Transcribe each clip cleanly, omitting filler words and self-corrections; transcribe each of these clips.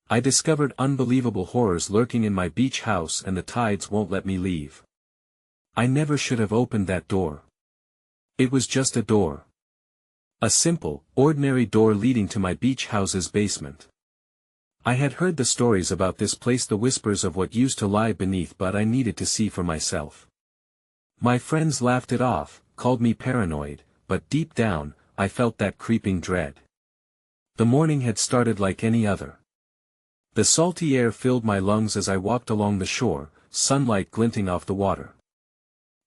I discovered unbelievable horrors lurking in my beach house and the tides won't let me leave. I never should have opened that door. It was just a door. A simple, ordinary door leading to my beach house's basement. I had heard the stories about this place, the whispers of what used to lie beneath, but I needed to see for myself. My friends laughed it off, called me paranoid, but deep down, I felt that creeping dread. The morning had started like any other. The salty air filled my lungs as I walked along the shore, sunlight glinting off the water.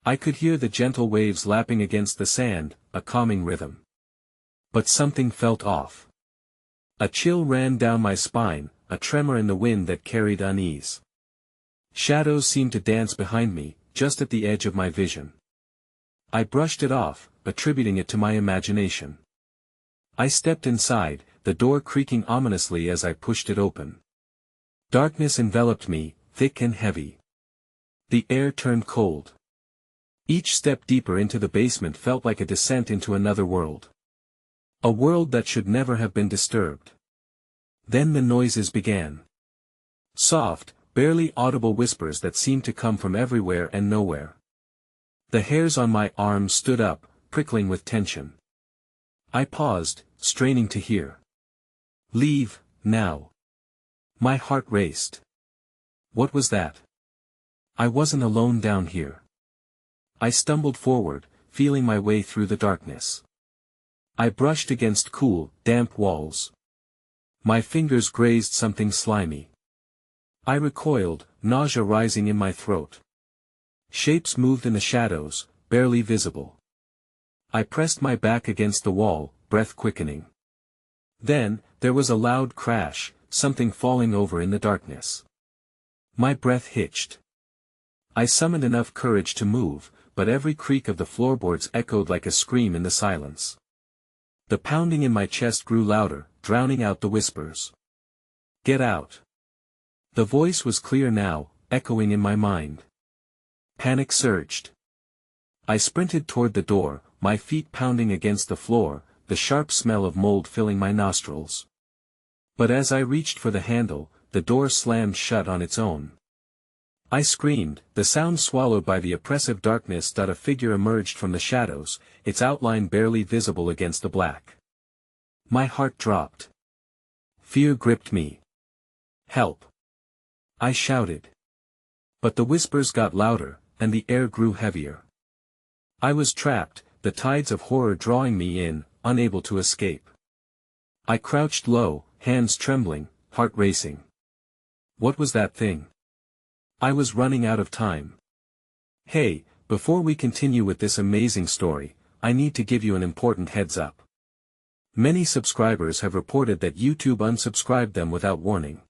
I could hear the gentle waves lapping against the sand, a calming rhythm. But something felt off. A chill ran down my spine, a tremor in the wind that carried unease. Shadows seemed to dance behind me, just at the edge of my vision. I brushed it off, attributing it to my imagination. I stepped inside, the door creaking ominously as I pushed it open. Darkness enveloped me, thick and heavy. The air turned cold. Each step deeper into the basement felt like a descent into another world. A world that should never have been disturbed. Then the noises began. Soft, barely audible whispers that seemed to come from everywhere and nowhere. The hairs on my arms stood up, prickling with tension. I paused, straining to hear. Leave, now. My heart raced. What was that? I wasn't alone down here. I stumbled forward, feeling my way through the darkness. I brushed against cool, damp walls. My fingers grazed something slimy. I recoiled, nausea rising in my throat. Shapes moved in the shadows, barely visible. I pressed my back against the wall, breath quickening. Then, there was a loud crash, something falling over in the darkness. My breath hitched. I summoned enough courage to move, but every creak of the floorboards echoed like a scream in the silence. The pounding in my chest grew louder, drowning out the whispers. Get out. The voice was clear now, echoing in my mind. Panic surged. I sprinted toward the door, my feet pounding against the floor, the sharp smell of mold filling my nostrils. But as I reached for the handle, the door slammed shut on its own. I screamed, the sound swallowed by the oppressive darkness. A figure emerged from the shadows, its outline barely visible against the black. My heart dropped. Fear gripped me. Help! I shouted. But the whispers got louder, and the air grew heavier. I was trapped, the tides of horror drawing me in, unable to escape. I crouched low, hands trembling, heart racing. What was that thing? I was running out of time. Hey, before we continue with this amazing story, I need to give you an important heads up. Many subscribers have reported that YouTube unsubscribed them without warning.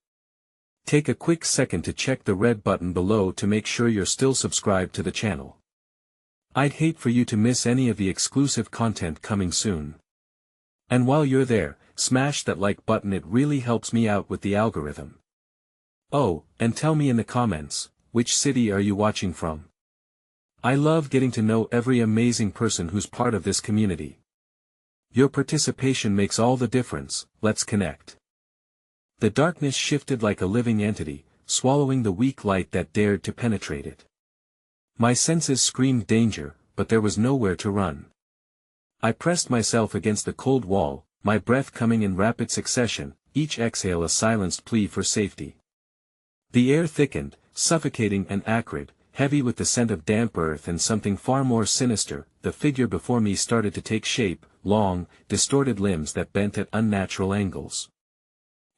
Take a quick second to check the red button below to make sure you're still subscribed to the channel. I'd hate for you to miss any of the exclusive content coming soon. And while you're there, smash that like button, it really helps me out with the algorithm. Oh, and tell me in the comments, which city are you watching from? I love getting to know every amazing person who's part of this community. Your participation makes all the difference. Let's connect. The darkness shifted like a living entity, swallowing the weak light that dared to penetrate it. My senses screamed danger, but there was nowhere to run. I pressed myself against the cold wall, my breath coming in rapid succession, each exhale a silenced plea for safety. The air thickened, suffocating and acrid, heavy with the scent of damp earth and something far more sinister. The figure before me started to take shape, long, distorted limbs that bent at unnatural angles.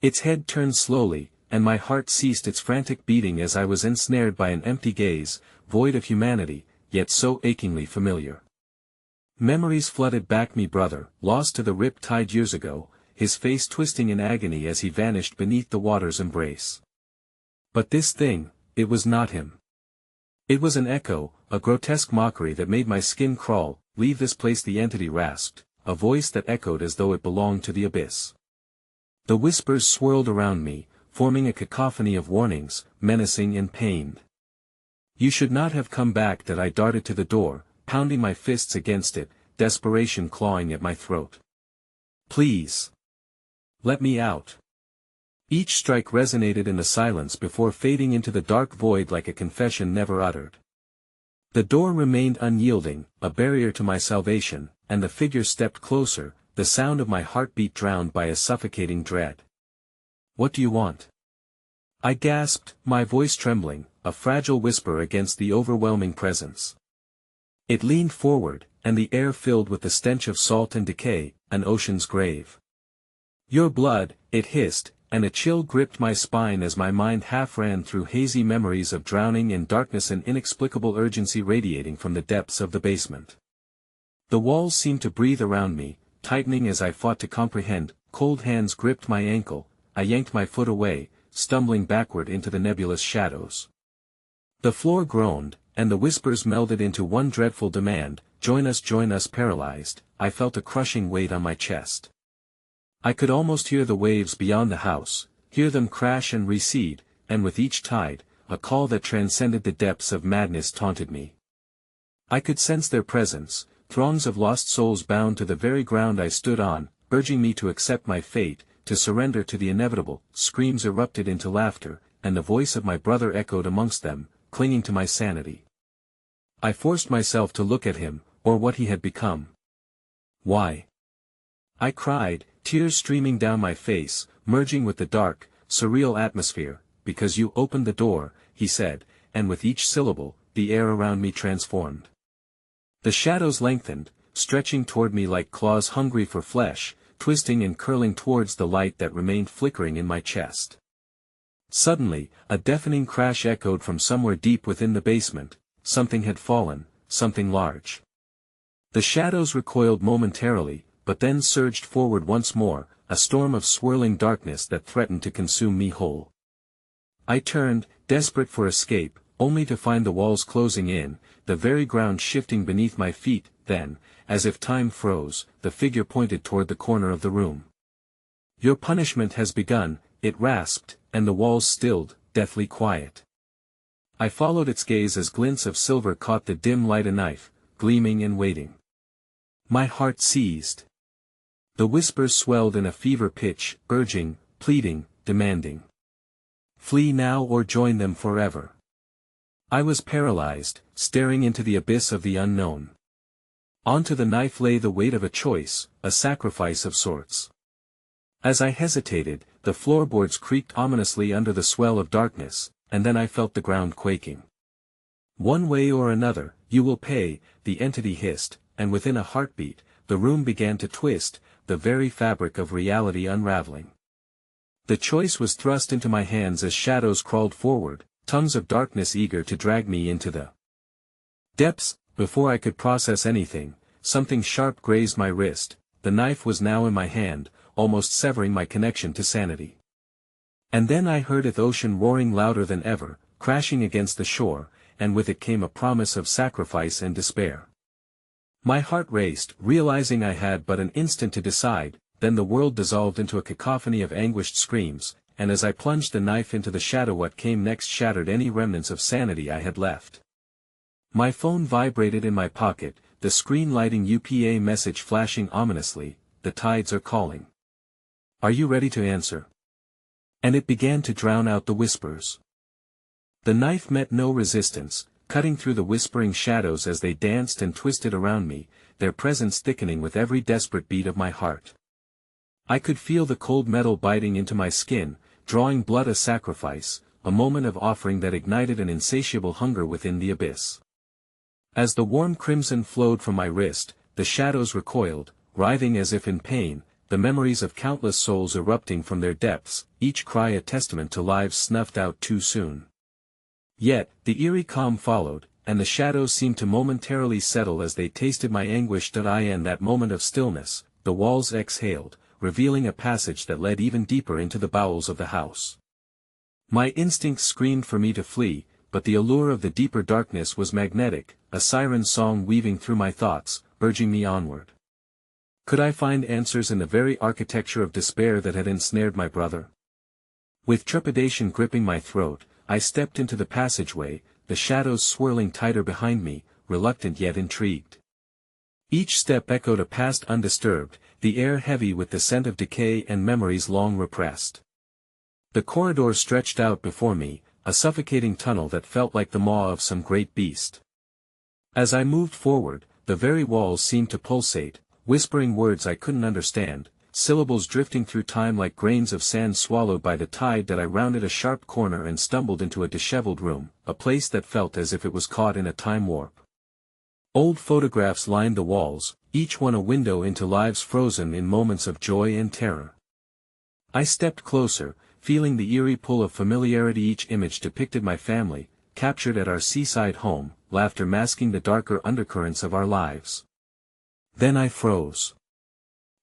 Its head turned slowly, and my heart ceased its frantic beating as I was ensnared by an empty gaze, void of humanity, yet so achingly familiar. Memories flooded back me, brother, lost to the rip-tide years ago, his face twisting in agony as he vanished beneath the water's embrace. But this thing, it was not him. It was an echo, a grotesque mockery that made my skin crawl. Leave this place, the entity rasped, a voice that echoed as though it belonged to the abyss. The whispers swirled around me, forming a cacophony of warnings, menacing and pained. You should not have come back. That I darted to the door, pounding my fists against it, desperation clawing at my throat. Please. Let me out. Each strike resonated in the silence before fading into the dark void like a confession never uttered. The door remained unyielding, a barrier to my salvation, and the figure stepped closer, the sound of my heartbeat drowned by a suffocating dread. "What do you want?" I gasped, my voice trembling, a fragile whisper against the overwhelming presence. It leaned forward, and the air filled with the stench of salt and decay, an ocean's grave. "Your blood," it hissed, and a chill gripped my spine as my mind half ran through hazy memories of drowning in darkness and inexplicable urgency radiating from the depths of the basement. The walls seemed to breathe around me, tightening as I fought to comprehend. Cold hands gripped my ankle, I yanked my foot away, stumbling backward into the nebulous shadows. The floor groaned, and the whispers melded into one dreadful demand, join us, paralyzed. I felt a crushing weight on my chest. I could almost hear the waves beyond the house, hear them crash and recede, and with each tide, a call that transcended the depths of madness taunted me. I could sense their presence, throngs of lost souls bound to the very ground I stood on, urging me to accept my fate, to surrender to the inevitable. Screams erupted into laughter, and the voice of my brother echoed amongst them, clinging to my sanity. I forced myself to look at him, or what he had become. "Why?" I cried, tears streaming down my face, merging with the dark, surreal atmosphere. "Because you opened the door," he said, and with each syllable, the air around me transformed. The shadows lengthened, stretching toward me like claws hungry for flesh, twisting and curling towards the light that remained flickering in my chest. Suddenly, a deafening crash echoed from somewhere deep within the basement. Something had fallen, something large. The shadows recoiled momentarily, but then surged forward once more, a storm of swirling darkness that threatened to consume me whole. I turned, desperate for escape, only to find the walls closing in, the very ground shifting beneath my feet. Then, as if time froze, the figure pointed toward the corner of the room. "Your punishment has begun," it rasped, and the walls stilled, deathly quiet. I followed its gaze as glints of silver caught the dim light, a knife, gleaming and waiting. My heart seized. The whispers swelled in a fever pitch, urging, pleading, demanding. Flee now or join them forever. I was paralyzed, staring into the abyss of the unknown. Onto the knife lay the weight of a choice, a sacrifice of sorts. As I hesitated, the floorboards creaked ominously under the swell of darkness, and then I felt the ground quaking. "One way or another, you will pay," the entity hissed, and within a heartbeat, the room began to twist, the very fabric of reality unraveling. The choice was thrust into my hands as shadows crawled forward, tongues of darkness eager to drag me into the depths. Before I could process anything, something sharp grazed my wrist. The knife was now in my hand, almost severing my connection to sanity. And then I heard the ocean roaring louder than ever, crashing against the shore, and with it came a promise of sacrifice and despair. My heart raced, realizing I had but an instant to decide. Then the world dissolved into a cacophony of anguished screams, and as I plunged the knife into the shadow, what came next shattered any remnants of sanity I had left. My phone vibrated in my pocket, the screen lighting UPA message flashing ominously. "The tides are calling. Are you ready to answer?" And it began to drown out the whispers. The knife met no resistance, cutting through the whispering shadows as they danced and twisted around me, their presence thickening with every desperate beat of my heart. I could feel the cold metal biting into my skin, drawing blood, a sacrifice, a moment of offering that ignited an insatiable hunger within the abyss. As the warm crimson flowed from my wrist, the shadows recoiled, writhing as if in pain, the memories of countless souls erupting from their depths, each cry a testament to lives snuffed out too soon. Yet, the eerie calm followed, and the shadows seemed to momentarily settle as they tasted my anguish. In that moment of stillness, the walls exhaled, revealing a passage that led even deeper into the bowels of the house. My instincts screamed for me to flee, but the allure of the deeper darkness was magnetic, a siren song weaving through my thoughts, urging me onward. Could I find answers in the very architecture of despair that had ensnared my brother? With trepidation gripping my throat, I stepped into the passageway, the shadows swirling tighter behind me, reluctant yet intrigued. Each step echoed a past undisturbed, the air heavy with the scent of decay and memories long repressed. The corridor stretched out before me, a suffocating tunnel that felt like the maw of some great beast. As I moved forward, the very walls seemed to pulsate, whispering words I couldn't understand, syllables drifting through time like grains of sand swallowed by the tide. That I rounded a sharp corner and stumbled into a disheveled room, a place that felt as if it was caught in a time warp. Old photographs lined the walls, each one a window into lives frozen in moments of joy and terror. I stepped closer, feeling the eerie pull of familiarity. Each image depicted my family, captured at our seaside home, laughter masking the darker undercurrents of our lives. Then I froze.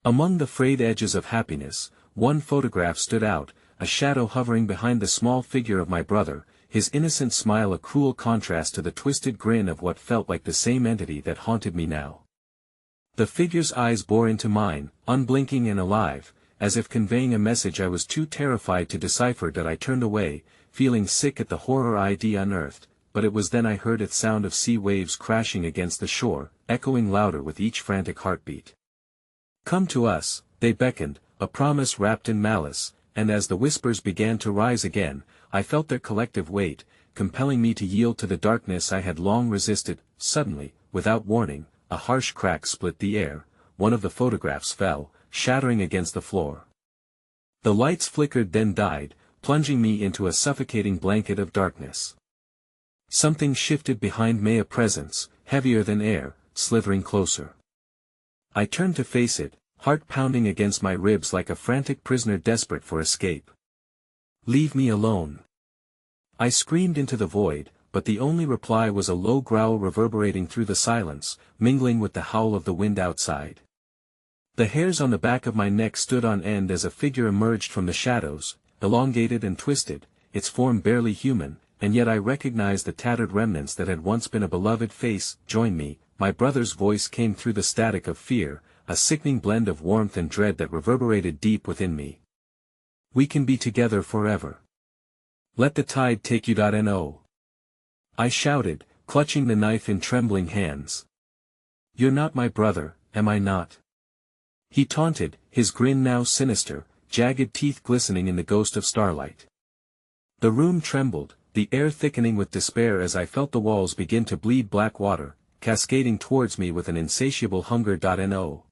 Among the frayed edges of happiness, one photograph stood out, a shadow hovering behind the small figure of my brother, his innocent smile a cruel contrast to the twisted grin of what felt like the same entity that haunted me now. The figure's eyes bore into mine, unblinking and alive, as if conveying a message I was too terrified to decipher. That I turned away, feeling sick at the horror I'd unearthed, but it was then I heard the sound of sea waves crashing against the shore, echoing louder with each frantic heartbeat. Come to us, they beckoned, a promise wrapped in malice, and as the whispers began to rise again, I felt their collective weight, compelling me to yield to the darkness I had long resisted. Suddenly, without warning, a harsh crack split the air, one of the photographs fell, shattering against the floor. The lights flickered then died, plunging me into a suffocating blanket of darkness. Something shifted behind me, a presence, heavier than air, slithering closer. I turned to face it, heart pounding against my ribs like a frantic prisoner desperate for escape. Leave me alone. I screamed into the void, but the only reply was a low growl reverberating through the silence, mingling with the howl of the wind outside. The hairs on the back of my neck stood on end as a figure emerged from the shadows, elongated and twisted, its form barely human, and yet I recognized the tattered remnants that had once been a beloved face. Join me, my brother's voice came through the static of fear, a sickening blend of warmth and dread that reverberated deep within me. We can be together forever. Let the tide take you. No. I shouted, clutching the knife in trembling hands. You're not my brother, am I not? He taunted, his grin now sinister, jagged teeth glistening in the ghost of starlight. The room trembled, the air thickening with despair as I felt the walls begin to bleed black water, cascading towards me with an insatiable hunger. No.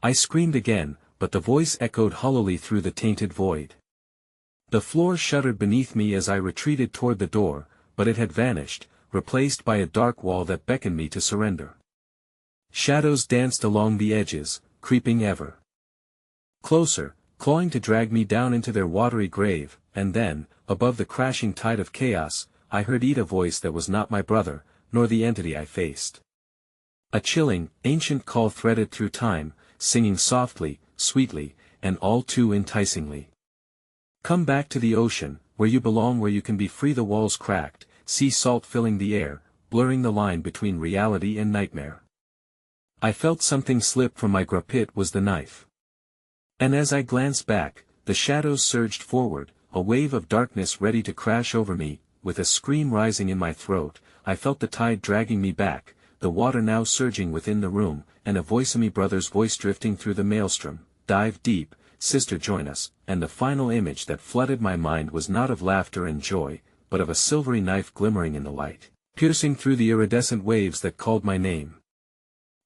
I screamed again, but the voice echoed hollowly through the tainted void. The floor shuddered beneath me as I retreated toward the door, but it had vanished, replaced by a dark wall that beckoned me to surrender. Shadows danced along the edges, creeping ever closer, clawing to drag me down into their watery grave, and then, above the crashing tide of chaos, I heard a voice that was not my brother, nor the entity I faced. A chilling, ancient call threaded through time, singing softly, sweetly, and all too enticingly. Come back to the ocean, where you belong, where you can be free. The walls cracked, sea salt filling the air, blurring the line between reality and nightmare. I felt something slip from my grip. It was the knife. And as I glanced back, the shadows surged forward, a wave of darkness ready to crash over me. With a scream rising in my throat, I felt the tide dragging me back, the water now surging within the room, and a voice of my brother's voice drifting through the maelstrom. Dive deep, sister, join us. And the final image that flooded my mind was not of laughter and joy, but of a silvery knife glimmering in the light, piercing through the iridescent waves that called my name.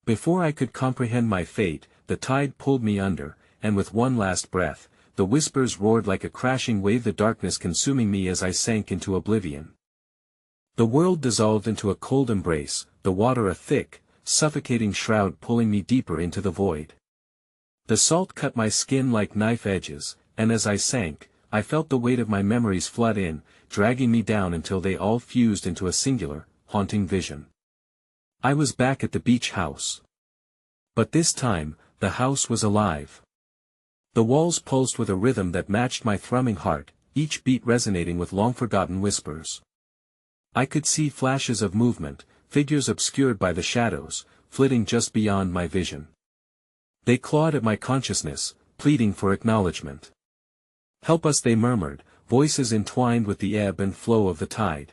Before I could comprehend my fate, the tide pulled me under, and with one last breath, the whispers roared like a crashing wave, the darkness consuming me as I sank into oblivion. The world dissolved into a cold embrace, the water a thick, suffocating shroud pulling me deeper into the void. The salt cut my skin like knife edges, and as I sank, I felt the weight of my memories flood in, dragging me down until they all fused into a singular, haunting vision. I was back at the beach house. But this time, the house was alive. The walls pulsed with a rhythm that matched my thrumming heart, each beat resonating with long-forgotten whispers. I could see flashes of movement, figures obscured by the shadows, flitting just beyond my vision. They clawed at my consciousness, pleading for acknowledgement. Help us, they murmured, voices entwined with the ebb and flow of the tide.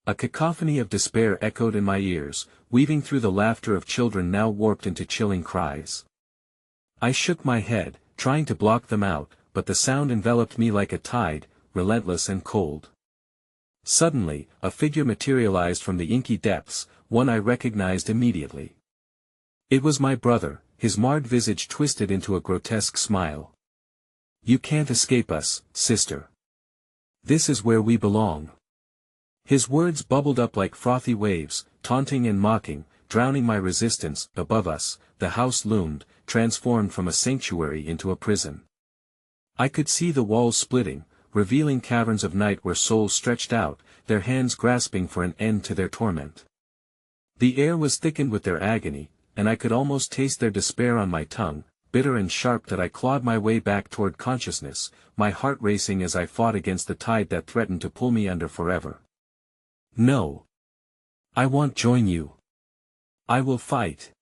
A cacophony of despair echoed in my ears, weaving through the laughter of children now warped into chilling cries. I shook my head, trying to block them out, but the sound enveloped me like a tide, relentless and cold. Suddenly, a figure materialized from the inky depths, one I recognized immediately. It was my brother, his marred visage twisted into a grotesque smile. "You can't escape us, sister. This is where we belong." His words bubbled up like frothy waves, taunting and mocking, drowning my resistance. Above us, the house loomed, transformed from a sanctuary into a prison. I could see the walls splitting, revealing caverns of night where souls stretched out, their hands grasping for an end to their torment. The air was thickened with their agony, and I could almost taste their despair on my tongue, bitter and sharp that I clawed my way back toward consciousness, my heart racing as I fought against the tide that threatened to pull me under forever. "No. I won't join you. I will fight."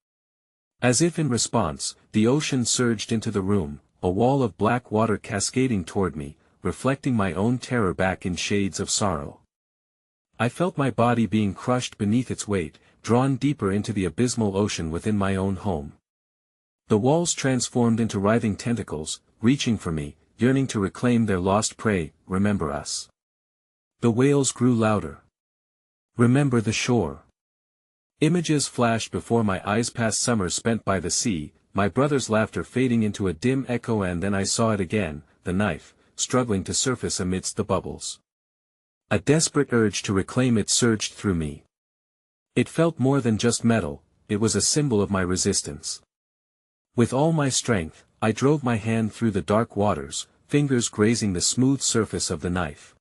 As if in response, the ocean surged into the room, a wall of black water cascading toward me, reflecting my own terror back in shades of sorrow. I felt my body being crushed beneath its weight, drawn deeper into the abysmal ocean within my own home. The walls transformed into writhing tentacles, reaching for me, yearning to reclaim their lost prey. "Remember us." The wails grew louder. "Remember the shore." Images flashed before my eyes past summers spent by the sea, my brother's laughter fading into a dim echo, and then I saw it again, the knife, struggling to surface amidst the bubbles. A desperate urge to reclaim it surged through me. It felt more than just metal, it was a symbol of my resistance. With all my strength, I drove my hand through the dark waters, fingers grazing the smooth surface of the knife.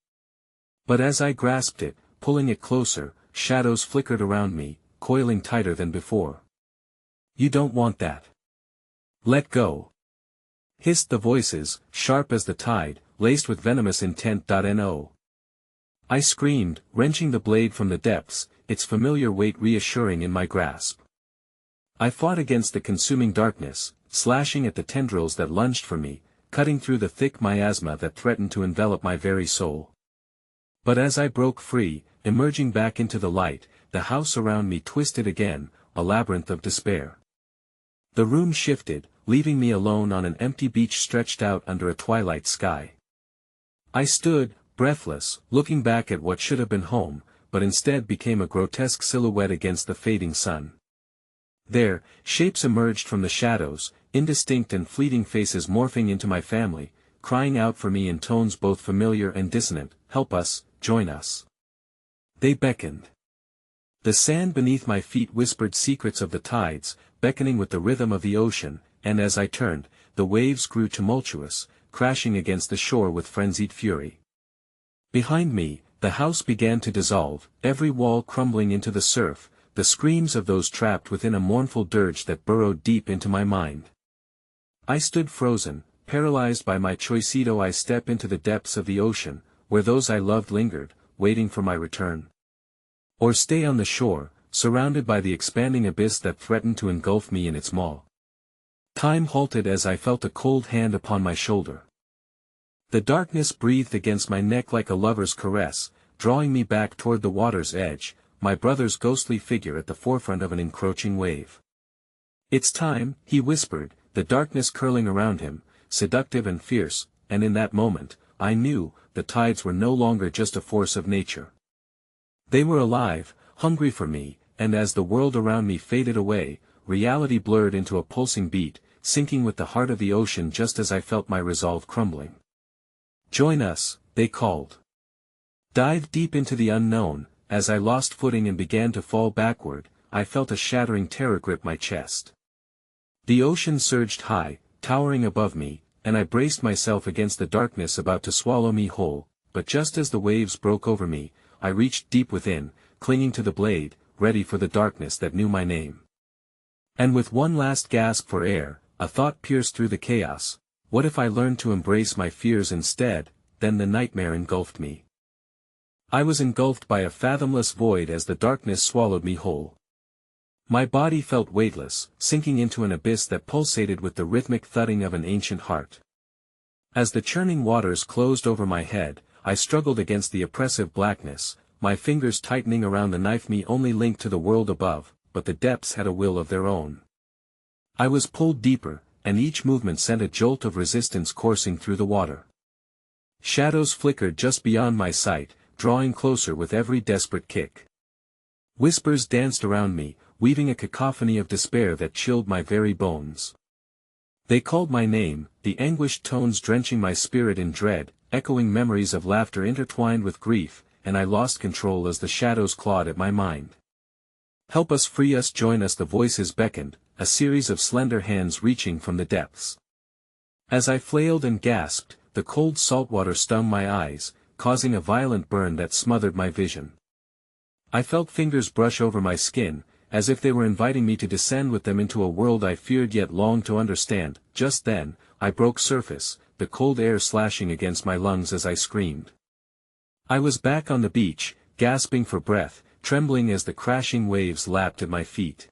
But as I grasped it, pulling it closer, shadows flickered around me, coiling tighter than before. "You don't want that. Let go," hissed the voices, sharp as the tide, laced with venomous intent. No. I screamed, wrenching the blade from the depths, its familiar weight reassuring in my grasp. I fought against the consuming darkness, slashing at the tendrils that lunged for me, cutting through the thick miasma that threatened to envelop my very soul. But as I broke free, emerging back into the light, the house around me twisted again, a labyrinth of despair. The room shifted, leaving me alone on an empty beach stretched out under a twilight sky. I stood, breathless, looking back at what should have been home, but instead became a grotesque silhouette against the fading sun. There, shapes emerged from the shadows, indistinct and fleeting faces morphing into my family, crying out for me in tones both familiar and dissonant. "Help us, join us." They beckoned. The sand beneath my feet whispered secrets of the tides, beckoning with the rhythm of the ocean, and as I turned, the waves grew tumultuous, crashing against the shore with frenzied fury. Behind me, the house began to dissolve, every wall crumbling into the surf, the screams of those trapped within a mournful dirge that burrowed deep into my mind. I stood frozen, paralyzed by my choice. Do I step into the depths of the ocean, where those I loved lingered, waiting for my return? Or stay on the shore, surrounded by the expanding abyss that threatened to engulf me in its maw? Time halted as I felt a cold hand upon my shoulder. The darkness breathed against my neck like a lover's caress, drawing me back toward the water's edge, my brother's ghostly figure at the forefront of an encroaching wave. "It's time," he whispered, the darkness curling around him, seductive and fierce, and in that moment, I knew, the tides were no longer just a force of nature. They were alive, hungry for me, and as the world around me faded away, reality blurred into a pulsing beat, sinking with the heart of the ocean just as I felt my resolve crumbling. "Join us," they called. Dive deep into the unknown. As I lost footing and began to fall backward, I felt a shattering terror grip my chest. The ocean surged high, towering above me, and I braced myself against the darkness about to swallow me whole, but just as the waves broke over me, I reached deep within, clinging to the blade, ready for the darkness that knew my name. And with one last gasp for air, a thought pierced through the chaos: what if I learned to embrace my fears instead? Then the nightmare engulfed me. I was engulfed by a fathomless void as the darkness swallowed me whole. My body felt weightless, sinking into an abyss that pulsated with the rhythmic thudding of an ancient heart. As the churning waters closed over my head, I struggled against the oppressive blackness, my fingers tightening around the knife me only linked to the world above, but the depths had a will of their own. I was pulled deeper, and each movement sent a jolt of resistance coursing through the water. Shadows flickered just beyond my sight, drawing closer with every desperate kick. Whispers danced around me, weaving a cacophony of despair that chilled my very bones. They called my name, the anguished tones drenching my spirit in dread, echoing memories of laughter intertwined with grief, and I lost control as the shadows clawed at my mind. Help us, free us, join us, the voices beckoned, a series of slender hands reaching from the depths. As I flailed and gasped, the cold salt water stung my eyes, causing a violent burn that smothered my vision. I felt fingers brush over my skin, as if they were inviting me to descend with them into a world I feared yet longed to understand. Just then, I broke surface, the cold air slashing against my lungs as I screamed. I was back on the beach, gasping for breath, trembling as the crashing waves lapped at my feet.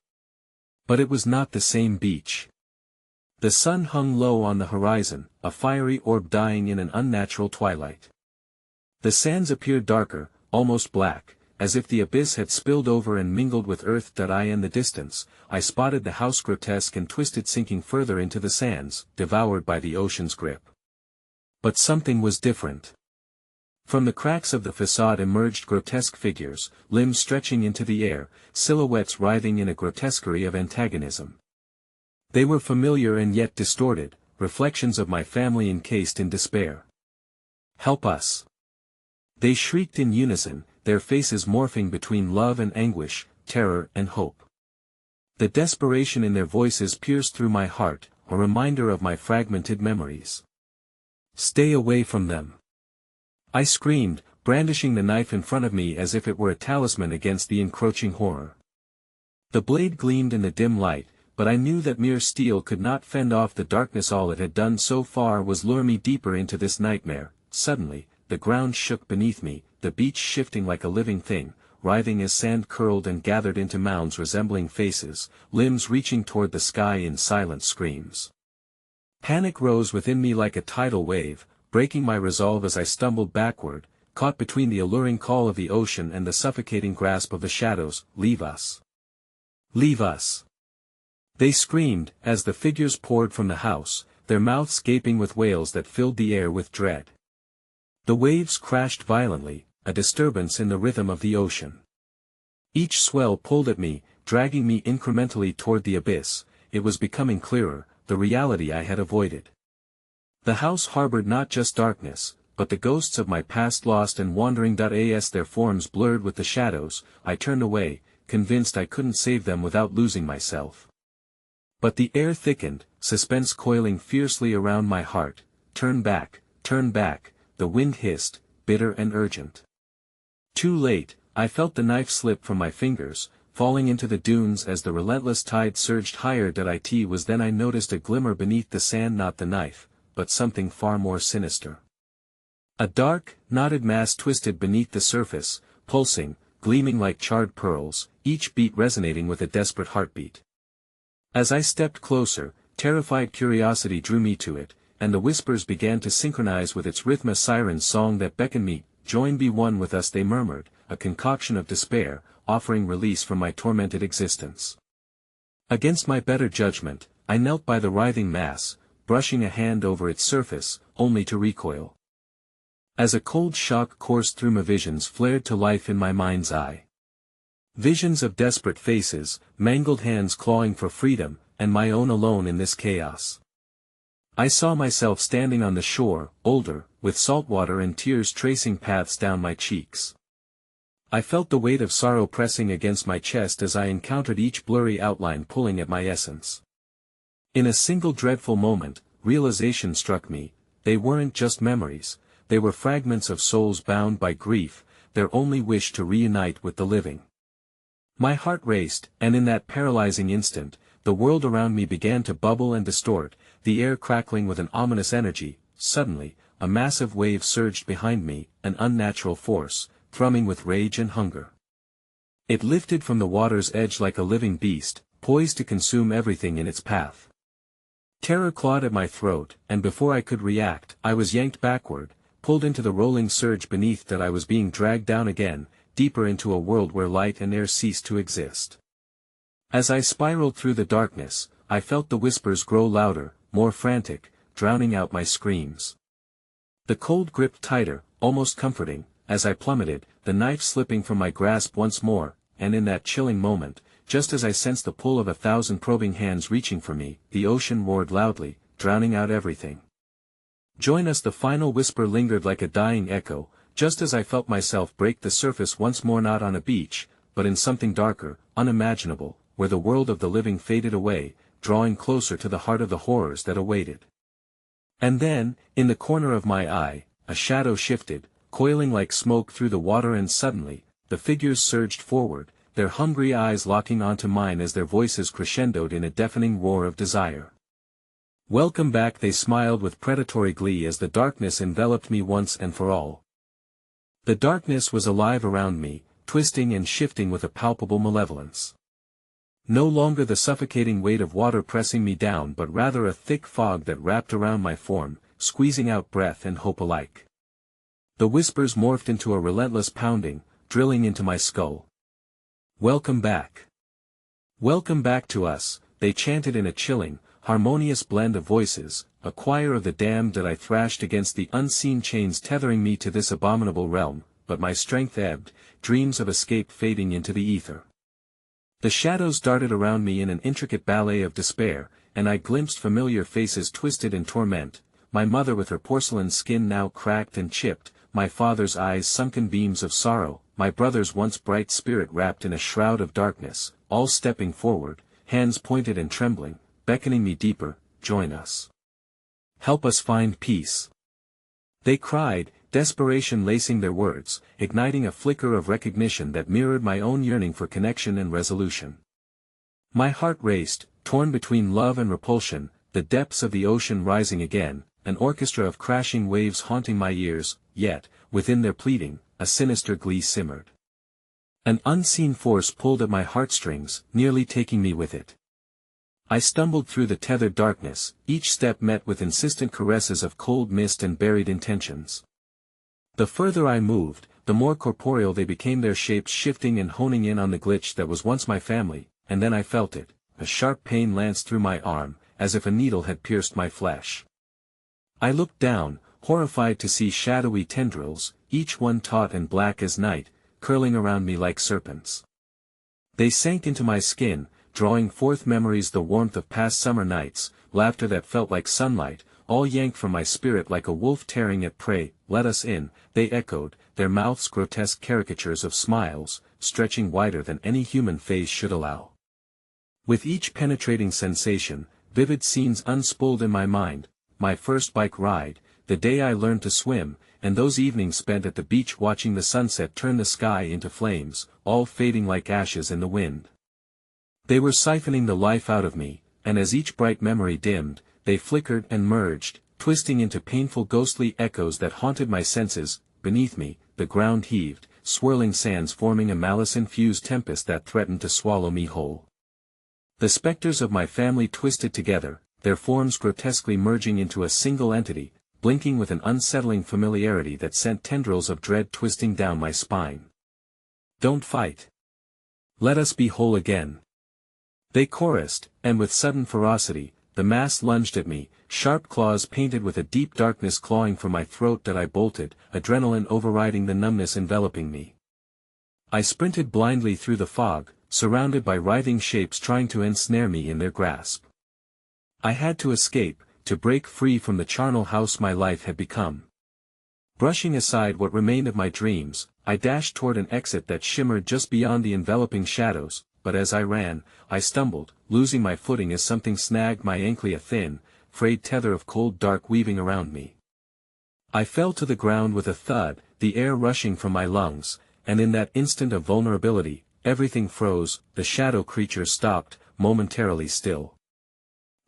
But it was not the same beach. The sun hung low on the horizon, a fiery orb dying in an unnatural twilight. The sands appeared darker, almost black, as if the abyss had spilled over and mingled with earth. In the distance, I spotted the house, grotesque and twisted, sinking further into the sands, devoured by the ocean's grip. But something was different. From the cracks of the facade emerged grotesque figures, limbs stretching into the air, silhouettes writhing in a grotesquerie of antagonism. They were familiar and yet distorted, reflections of my family encased in despair. Help us! They shrieked in unison, their faces morphing between love and anguish, terror and hope. The desperation in their voices pierced through my heart, a reminder of my fragmented memories. Stay away from them! I screamed, brandishing the knife in front of me as if it were a talisman against the encroaching horror. The blade gleamed in the dim light, but I knew that mere steel could not fend off the darkness. All it had done so far was lure me deeper into this nightmare. Suddenly, the ground shook beneath me, the beach shifting like a living thing, writhing as sand curled and gathered into mounds resembling faces, limbs reaching toward the sky in silent screams. Panic rose within me like a tidal wave, breaking my resolve as I stumbled backward, caught between the alluring call of the ocean and the suffocating grasp of the shadows. Leave us! Leave us! They screamed, as the figures poured from the house, their mouths gaping with wails that filled the air with dread. The waves crashed violently, a disturbance in the rhythm of the ocean. Each swell pulled at me, dragging me incrementally toward the abyss. It was becoming clearer, the reality I had avoided. The house harbored not just darkness, but the ghosts of my past, lost and wandering. As their forms blurred with the shadows, I turned away, convinced I couldn't save them without losing myself. But the air thickened, suspense coiling fiercely around my heart. Turn back, the wind hissed, bitter and urgent. Too late, I felt the knife slip from my fingers, falling into the dunes as the relentless tide surged higher. It was then I noticed a glimmer beneath the sand, not the knife, but something far more sinister. A dark, knotted mass twisted beneath the surface, pulsing, gleaming like charred pearls, each beat resonating with a desperate heartbeat. As I stepped closer, terrified curiosity drew me to it, and the whispers began to synchronize with its rhythm, a siren's song that beckoned me. Join, be one with us, they murmured, a concoction of despair, offering release from my tormented existence. Against my better judgment, I knelt by the writhing mass, brushing a hand over its surface, only to recoil. As a cold shock coursed through me, visions flared to life in my mind's eye. Visions of desperate faces, mangled hands clawing for freedom, and my own alone in this chaos. I saw myself standing on the shore, older, with salt water and tears tracing paths down my cheeks. I felt the weight of sorrow pressing against my chest as I encountered each blurry outline pulling at my essence. In a single dreadful moment, realization struck me: they weren't just memories, they were fragments of souls bound by grief, their only wish to reunite with the living. My heart raced, and in that paralyzing instant, the world around me began to bubble and distort, the air crackling with an ominous energy. Suddenly, a massive wave surged behind me, an unnatural force, thrumming with rage and hunger. It lifted from the water's edge like a living beast, poised to consume everything in its path. Terror clawed at my throat, and before I could react, I was yanked backward, pulled into the rolling surge beneath. I was being dragged down again, deeper into a world where light and air ceased to exist. As I spiraled through the darkness, I felt the whispers grow louder, more frantic, drowning out my screams. The cold gripped tighter, almost comforting, as I plummeted, the knife slipping from my grasp once more, and in that chilling moment, just as I sensed the pull of 1,000 probing hands reaching for me, the ocean roared loudly, drowning out everything. Join us. The final whisper lingered like a dying echo, just as I felt myself break the surface once more, not on a beach, but in something darker, unimaginable, where the world of the living faded away, drawing closer to the heart of the horrors that awaited. And then, in the corner of my eye, a shadow shifted, coiling like smoke through the water, and suddenly, the figures surged forward, their hungry eyes locking onto mine as their voices crescendoed in a deafening roar of desire. Welcome back, they smiled with predatory glee as the darkness enveloped me once and for all. The darkness was alive around me, twisting and shifting with a palpable malevolence. No longer the suffocating weight of water pressing me down, but rather a thick fog that wrapped around my form, squeezing out breath and hope alike. The whispers morphed into a relentless pounding, drilling into my skull. Welcome back. Welcome back to us, they chanted in a chilling, harmonious blend of voices, a choir of the damned that I thrashed against the unseen chains tethering me to this abominable realm, but my strength ebbed, dreams of escape fading into the ether. The shadows darted around me in an intricate ballet of despair, and I glimpsed familiar faces twisted in torment, my mother with her porcelain skin now cracked and chipped, my father's eyes sunken beams of sorrow, my brother's once bright spirit wrapped in a shroud of darkness, all stepping forward, hands pointed and trembling, beckoning me deeper. Join us. Help us find peace. They cried, desperation lacing their words, igniting a flicker of recognition that mirrored my own yearning for connection and resolution. My heart raced, torn between love and repulsion, the depths of the ocean rising again, an orchestra of crashing waves haunting my ears, yet, within their pleading, a sinister glee simmered. An unseen force pulled at my heartstrings, nearly taking me with it. I stumbled through the tethered darkness, each step met with insistent caresses of cold mist and buried intentions. The further I moved, the more corporeal they became, their shapes shifting and honing in on the glitch that was once my family, and then I felt it, a sharp pain lanced through my arm, as if a needle had pierced my flesh. I looked down, horrified to see shadowy tendrils, each one taut and black as night, curling around me like serpents. They sank into my skin, drawing forth memories, the warmth of past summer nights, laughter that felt like sunlight, all yanked from my spirit like a wolf tearing at prey. Let us in, they echoed, their mouths grotesque caricatures of smiles, stretching wider than any human face should allow. With each penetrating sensation, vivid scenes unspooled in my mind, my first bike ride, the day I learned to swim, and those evenings spent at the beach watching the sunset turn the sky into flames, all fading like ashes in the wind. They were siphoning the life out of me, and as each bright memory dimmed, they flickered and merged, twisting into painful ghostly echoes that haunted my senses. Beneath me, the ground heaved, swirling sands forming a malice-infused tempest that threatened to swallow me whole. The specters of my family twisted together, their forms grotesquely merging into a single entity, blinking with an unsettling familiarity that sent tendrils of dread twisting down my spine. Don't fight. Let us be whole again. They chorused, and with sudden ferocity, the mass lunged at me, sharp claws painted with a deep darkness clawing for my throat that I bolted, adrenaline overriding the numbness enveloping me. I sprinted blindly through the fog, surrounded by writhing shapes trying to ensnare me in their grasp. I had to escape, to break free from the charnel house my life had become. Brushing aside what remained of my dreams, I dashed toward an exit that shimmered just beyond the enveloping shadows, but as I ran, I stumbled, losing my footing as something snagged my ankle, a thin, frayed tether of cold dark weaving around me. I fell to the ground with a thud, the air rushing from my lungs, and in that instant of vulnerability, everything froze. The shadow creatures stopped, momentarily still.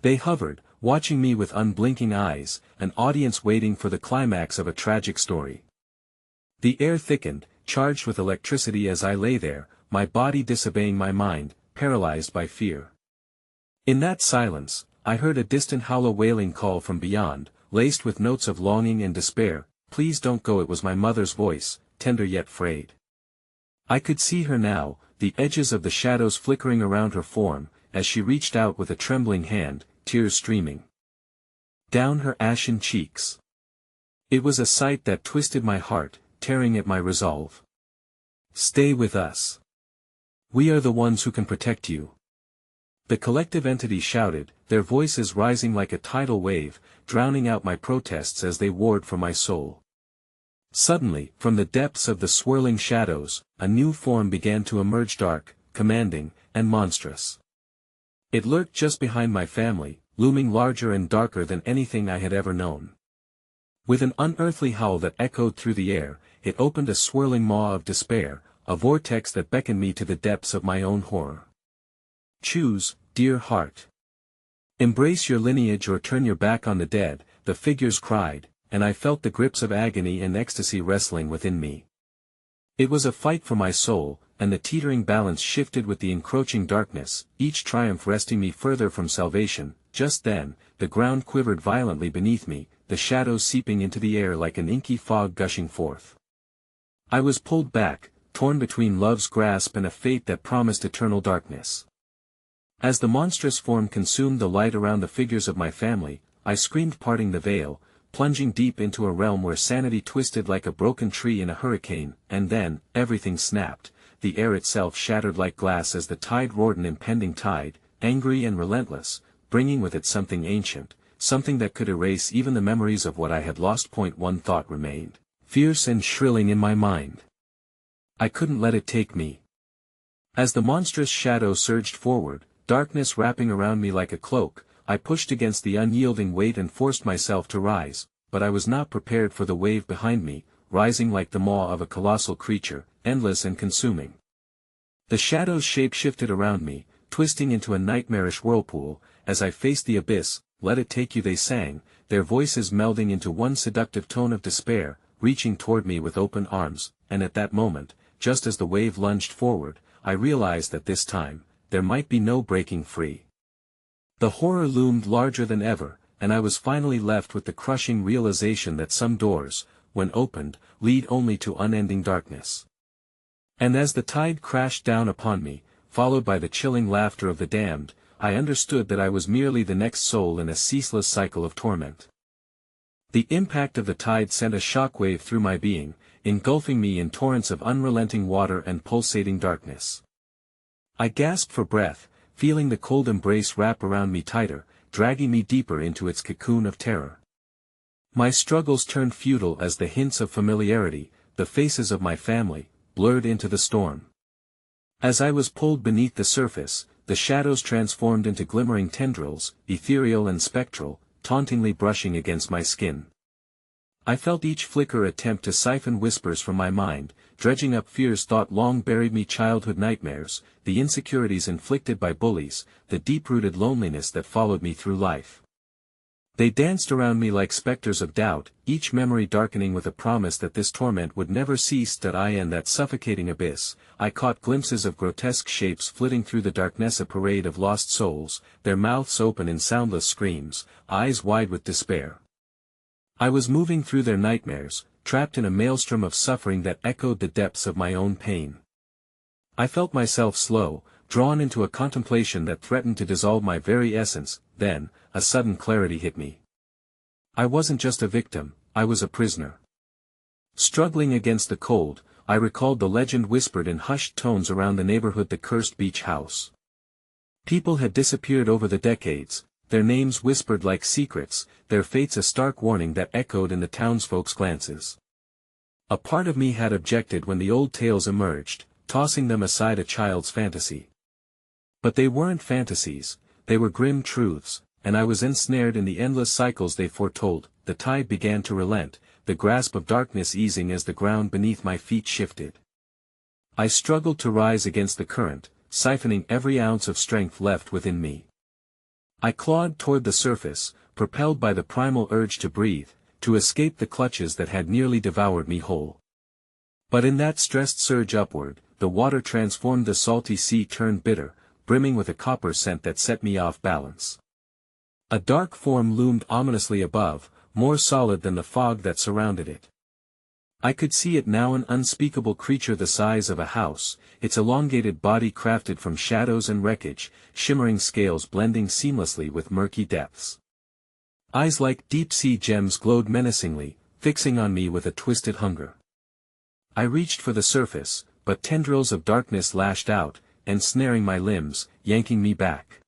They hovered, watching me with unblinking eyes, an audience waiting for the climax of a tragic story. The air thickened, charged with electricity as I lay there, my body disobeying my mind, paralyzed by fear. In that silence, I heard a distant hollow wailing call from beyond, laced with notes of longing and despair. Please don't go. It was my mother's voice, tender yet frayed. I could see her now, the edges of the shadows flickering around her form, as she reached out with a trembling hand, tears streaming. down her ashen cheeks. It was a sight that twisted my heart, tearing at my resolve. Stay with us. We are the ones who can protect you. The collective entity shouted, their voices rising like a tidal wave, drowning out my protests as they warred for my soul. Suddenly, from the depths of the swirling shadows, a new form began to emerge, dark, commanding, and monstrous. It lurked just behind my family, looming larger and darker than anything I had ever known. With an unearthly howl that echoed through the air, it opened a swirling maw of despair, a vortex that beckoned me to the depths of my own horror. Choose, dear heart. Embrace your lineage or turn your back on the dead, the figures cried, and I felt the grips of agony and ecstasy wrestling within me. It was a fight for my soul, and the teetering balance shifted with the encroaching darkness, each triumph wresting me further from salvation. Just then, the ground quivered violently beneath me, the shadows seeping into the air like an inky fog gushing forth. I was pulled back, torn between love's grasp and a fate that promised eternal darkness. As the monstrous form consumed the light around the figures of my family, I screamed, parting the veil, plunging deep into a realm where sanity twisted like a broken tree in a hurricane, and then, everything snapped, the air itself shattered like glass as the tide roared, an impending tide, angry and relentless, bringing with it something ancient, something that could erase even the memories of what I had lost. One thought remained, fierce and shrilling in my mind. I couldn't let it take me. As the monstrous shadow surged forward, darkness wrapping around me like a cloak, I pushed against the unyielding weight and forced myself to rise, but I was not prepared for the wave behind me, rising like the maw of a colossal creature, endless and consuming. The shadows shape-shifted around me, twisting into a nightmarish whirlpool. As I faced the abyss, "Let it take you," they sang, their voices melding into one seductive tone of despair, reaching toward me with open arms, and at that moment, just as the wave lunged forward, I realized that this time, there might be no breaking free. The horror loomed larger than ever, and I was finally left with the crushing realization that some doors, when opened, lead only to unending darkness. And as the tide crashed down upon me, followed by the chilling laughter of the damned, I understood that I was merely the next soul in a ceaseless cycle of torment. The impact of the tide sent a shockwave through my being, engulfing me in torrents of unrelenting water and pulsating darkness. I gasped for breath, feeling the cold embrace wrap around me tighter, dragging me deeper into its cocoon of terror. My struggles turned futile as the hints of familiarity, the faces of my family, blurred into the storm. As I was pulled beneath the surface, the shadows transformed into glimmering tendrils, ethereal and spectral, tauntingly brushing against my skin. I felt each flicker attempt to siphon whispers from my mind, dredging up fears thought long buried me, childhood nightmares, the insecurities inflicted by bullies, the deep-rooted loneliness that followed me through life. They danced around me like specters of doubt, each memory darkening with a promise that this torment would never cease. In that suffocating abyss, I caught glimpses of grotesque shapes flitting through the darkness, a parade of lost souls, their mouths open in soundless screams, eyes wide with despair. I was moving through their nightmares, trapped in a maelstrom of suffering that echoed the depths of my own pain. I felt myself slow, drawn into a contemplation that threatened to dissolve my very essence. Then, a sudden clarity hit me. I wasn't just a victim, I was a prisoner. Struggling against the cold, I recalled the legend whispered in hushed tones around the neighborhood, the cursed beach house. People had disappeared over the decades, their names whispered like secrets, their fates a stark warning that echoed in the townsfolk's glances. A part of me had objected when the old tales emerged, tossing them aside, a child's fantasy. But they weren't fantasies, they were grim truths, and I was ensnared in the endless cycles they foretold. The tide began to relent, the grasp of darkness easing as the ground beneath my feet shifted. I struggled to rise against the current, siphoning every ounce of strength left within me. I clawed toward the surface, propelled by the primal urge to breathe, to escape the clutches that had nearly devoured me whole. But in that stressed surge upward, the water transformed, the salty sea turned bitter, brimming with a copper scent that set me off balance. A dark form loomed ominously above, more solid than the fog that surrounded it. I could see it now, an unspeakable creature the size of a house, its elongated body crafted from shadows and wreckage, shimmering scales blending seamlessly with murky depths. Eyes like deep-sea gems glowed menacingly, fixing on me with a twisted hunger. I reached for the surface, but tendrils of darkness lashed out, ensnaring my limbs, yanking me back.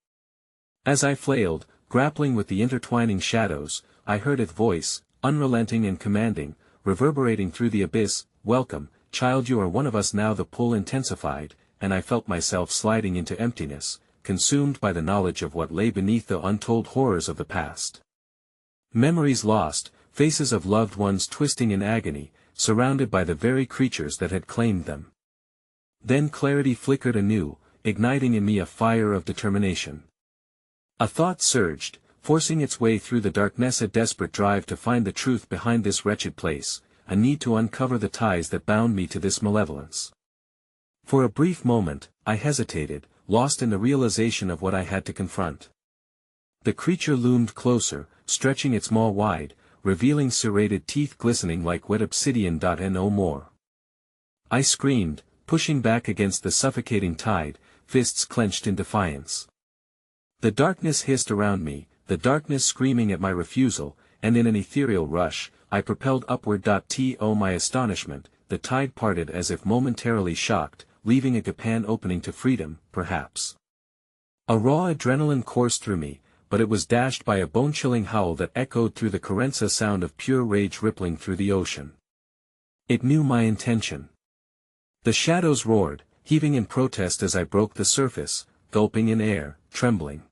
As I flailed, grappling with the intertwining shadows, I heard its voice, unrelenting and commanding, reverberating through the abyss, "Welcome, child, you are one of us now." The pull intensified, and I felt myself sliding into emptiness, consumed by the knowledge of what lay beneath the untold horrors of the past. Memories lost, faces of loved ones twisting in agony, surrounded by the very creatures that had claimed them. Then clarity flickered anew, igniting in me a fire of determination. A thought surged, forcing its way through the darkness, a desperate drive to find the truth behind this wretched place, a need to uncover the ties that bound me to this malevolence. For a brief moment, I hesitated, lost in the realization of what I had to confront. The creature loomed closer, stretching its maw wide, revealing serrated teeth glistening like wet obsidian. No more. I screamed, pushing back against the suffocating tide, fists clenched in defiance. The darkness hissed around me, the darkness screaming at my refusal, and in an ethereal rush, I propelled upward. To my astonishment, the tide parted as if momentarily shocked, leaving a gaping opening to freedom, perhaps. A raw adrenaline coursed through me, but it was dashed by a bone-chilling howl that echoed through the carenza, sound of pure rage rippling through the ocean. It knew my intention. The shadows roared, heaving in protest as I broke the surface, gulping in air, trembling.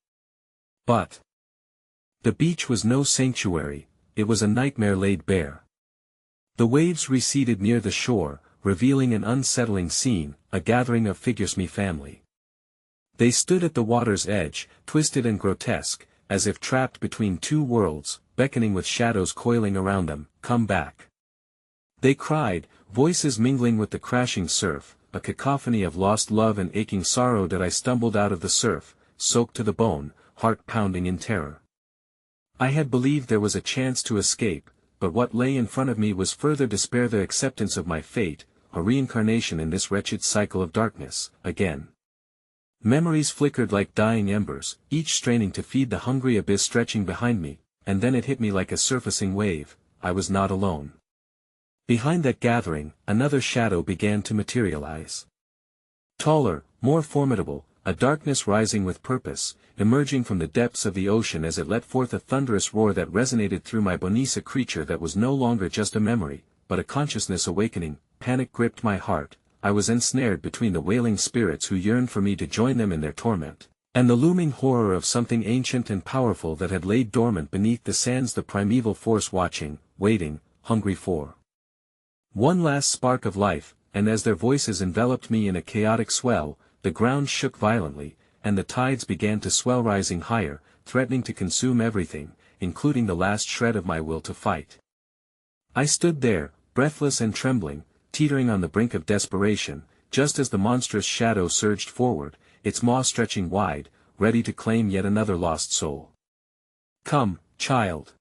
But the beach was no sanctuary, it was a nightmare laid bare. The waves receded near the shore, revealing an unsettling scene, a gathering of figures, me family. They stood at the water's edge, twisted and grotesque, as if trapped between two worlds, beckoning with shadows coiling around them, "Come back." They cried, voices mingling with the crashing surf, a cacophony of lost love and aching sorrow. That I stumbled out of the surf, soaked to the bone, heart pounding in terror. I had believed there was a chance to escape, but what lay in front of me was further despair, the acceptance of my fate, a reincarnation in this wretched cycle of darkness, again. Memories flickered like dying embers, each straining to feed the hungry abyss stretching behind me, and then it hit me like a surfacing wave, I was not alone. Behind that gathering, another shadow began to materialize. Taller, more formidable, a darkness rising with purpose, emerging from the depths of the ocean as it let forth a thunderous roar that resonated through my bones. A creature that was no longer just a memory, but a consciousness awakening. Panic gripped my heart, I was ensnared between the wailing spirits who yearned for me to join them in their torment, and the looming horror of something ancient and powerful that had laid dormant beneath the sands, the primeval force watching, waiting, hungry for one last spark of life. And as their voices enveloped me in a chaotic swell, the ground shook violently, and the tides began to swell, rising higher, threatening to consume everything, including the last shred of my will to fight. I stood there, breathless and trembling, teetering on the brink of desperation, just as the monstrous shadow surged forward, its maw stretching wide, ready to claim yet another lost soul. "Come, child.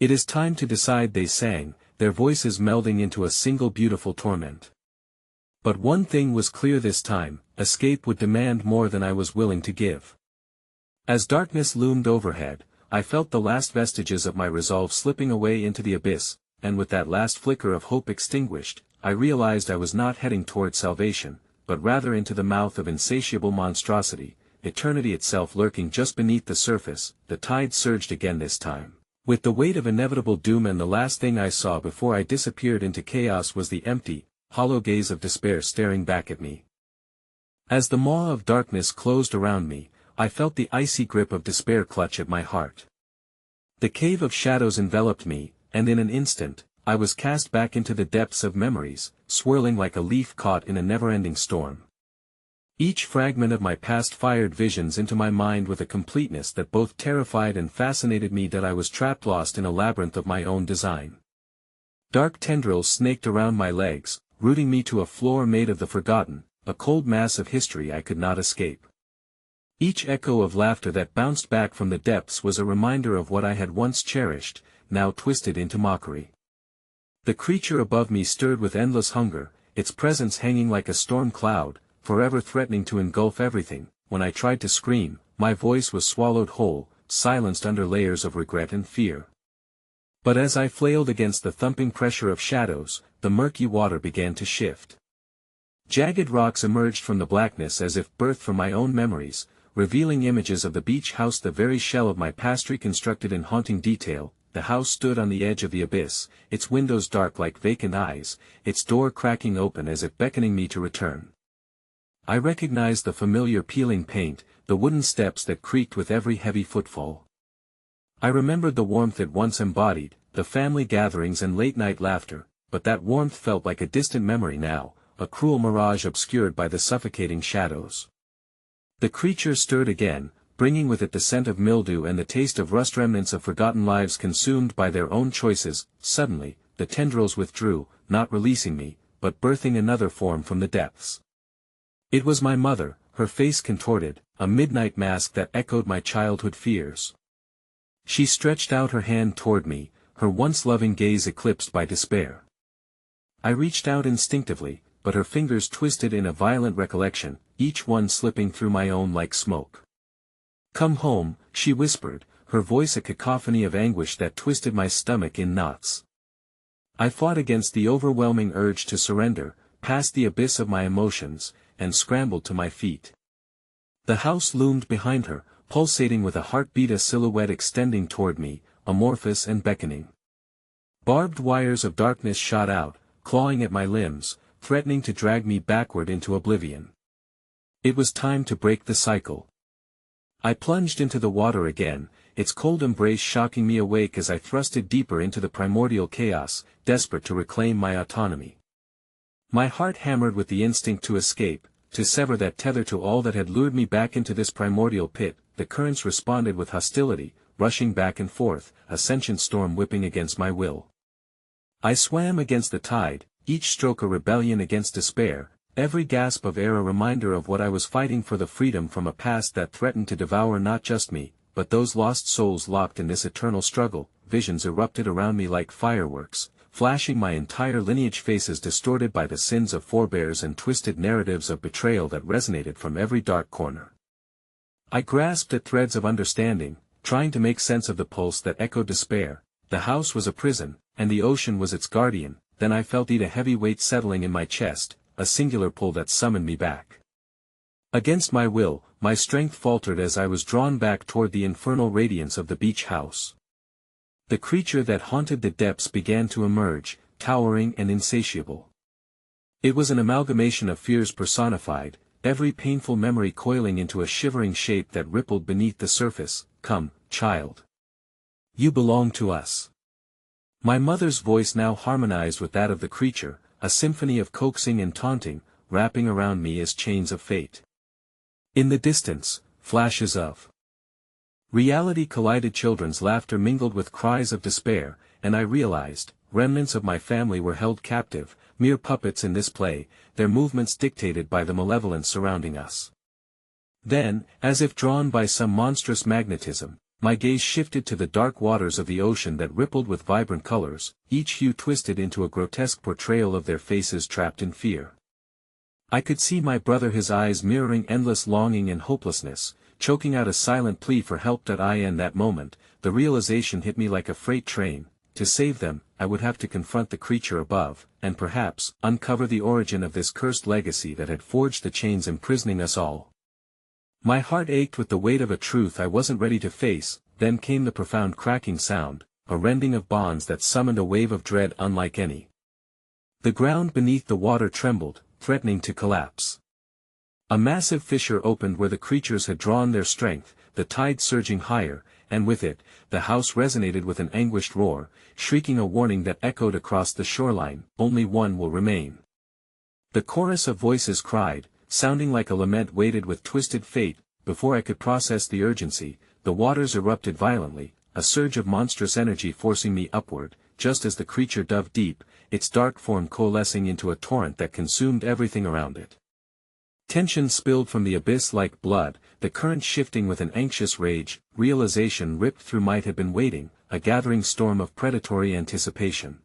It is time to decide," they sang, their voices melding into a single beautiful torment. But one thing was clear this time, escape would demand more than I was willing to give. As darkness loomed overhead, I felt the last vestiges of my resolve slipping away into the abyss, and with that last flicker of hope extinguished, I realized I was not heading toward salvation, but rather into the mouth of insatiable monstrosity, eternity itself lurking just beneath the surface. The tide surged again, this time with the weight of inevitable doom, and the last thing I saw before I disappeared into chaos was the empty, hollow gaze of despair staring back at me. As the maw of darkness closed around me, I felt the icy grip of despair clutch at my heart. The cave of shadows enveloped me, and in an instant, I was cast back into the depths of memories, swirling like a leaf caught in a never-ending storm. Each fragment of my past fired visions into my mind with a completeness that both terrified and fascinated me. That I was trapped, lost in a labyrinth of my own design. Dark tendrils snaked around my legs, rooting me to a floor made of the forgotten, a cold mass of history I could not escape. Each echo of laughter that bounced back from the depths was a reminder of what I had once cherished, now twisted into mockery. The creature above me stirred with endless hunger, its presence hanging like a storm cloud, forever threatening to engulf everything. When I tried to scream, my voice was swallowed whole, silenced under layers of regret and fear. But as I flailed against the thumping pressure of shadows, the murky water began to shift. Jagged rocks emerged from the blackness as if birthed from my own memories, revealing images of the beach house, the very shell of my past reconstructed in haunting detail. The house stood on the edge of the abyss, its windows dark like vacant eyes, its door cracking open as if beckoning me to return. I recognized the familiar peeling paint, the wooden steps that creaked with every heavy footfall. I remembered the warmth it once embodied, the family gatherings and late-night laughter, but that warmth felt like a distant memory now, a cruel mirage obscured by the suffocating shadows. The creature stirred again, bringing with it the scent of mildew and the taste of rust, remnants of forgotten lives consumed by their own choices. Suddenly, the tendrils withdrew, not releasing me, but birthing another form from the depths. It was my mother, her face contorted, a midnight mask that echoed my childhood fears. She stretched out her hand toward me, her once loving gaze eclipsed by despair. I reached out instinctively, but her fingers twisted in a violent recollection, each one slipping through my own like smoke. "Come home," she whispered, her voice a cacophony of anguish that twisted my stomach in knots. I fought against the overwhelming urge to surrender, past the abyss of my emotions, and scrambled to my feet. The house loomed behind her, pulsating with a heartbeat, a silhouette extending toward me, amorphous and beckoning. Barbed wires of darkness shot out, clawing at my limbs, threatening to drag me backward into oblivion. It was time to break the cycle. I plunged into the water again, its cold embrace shocking me awake as I thrusted deeper into the primordial chaos, desperate to reclaim my autonomy. My heart hammered with the instinct to escape, to sever that tether to all that had lured me back into this primordial pit. The currents responded with hostility, rushing back and forth, a sentient storm whipping against my will. I swam against the tide, each stroke a rebellion against despair, every gasp of air a reminder of what I was fighting for, the freedom from a past that threatened to devour not just me, but those lost souls locked in this eternal struggle. Visions erupted around me like fireworks, flashing my entire lineage, faces distorted by the sins of forebears and twisted narratives of betrayal that resonated from every dark corner. I grasped at threads of understanding, trying to make sense of the pulse that echoed despair. The house was a prison, and the ocean was its guardian. Then I felt a heavy weight settling in my chest, a singular pull that summoned me back. Against my will, my strength faltered as I was drawn back toward the infernal radiance of the beach house. The creature that haunted the depths began to emerge, towering and insatiable. It was an amalgamation of fears personified, every painful memory coiling into a shivering shape that rippled beneath the surface. "Come, child. You belong to us." My mother's voice now harmonized with that of the creature, a symphony of coaxing and taunting, wrapping around me as chains of fate. In the distance, flashes of reality collided, children's laughter mingled with cries of despair, and I realized, remnants of my family were held captive, mere puppets in this play, their movements dictated by the malevolence surrounding us. Then, as if drawn by some monstrous magnetism, my gaze shifted to the dark waters of the ocean that rippled with vibrant colors, each hue twisted into a grotesque portrayal of their faces trapped in fear. I could see my brother, his eyes mirroring endless longing and hopelessness, choking out a silent plea for help. In that moment, the realization hit me like a freight train: to save them, I would have to confront the creature above, and perhaps, uncover the origin of this cursed legacy that had forged the chains imprisoning us all. My heart ached with the weight of a truth I wasn't ready to face. Then came the profound cracking sound, a rending of bonds that summoned a wave of dread unlike any. The ground beneath the water trembled, threatening to collapse. A massive fissure opened where the creatures had drawn their strength, the tide surging higher, and with it, the house resonated with an anguished roar, shrieking a warning that echoed across the shoreline: "Only one will remain." The chorus of voices cried, sounding like a lament weighted with twisted fate. Before I could process the urgency, the waters erupted violently, a surge of monstrous energy forcing me upward, just as the creature dove deep, its dark form coalescing into a torrent that consumed everything around it. Tension spilled from the abyss like blood, the current shifting with an anxious rage. Realization ripped through might have been waiting, a gathering storm of predatory anticipation.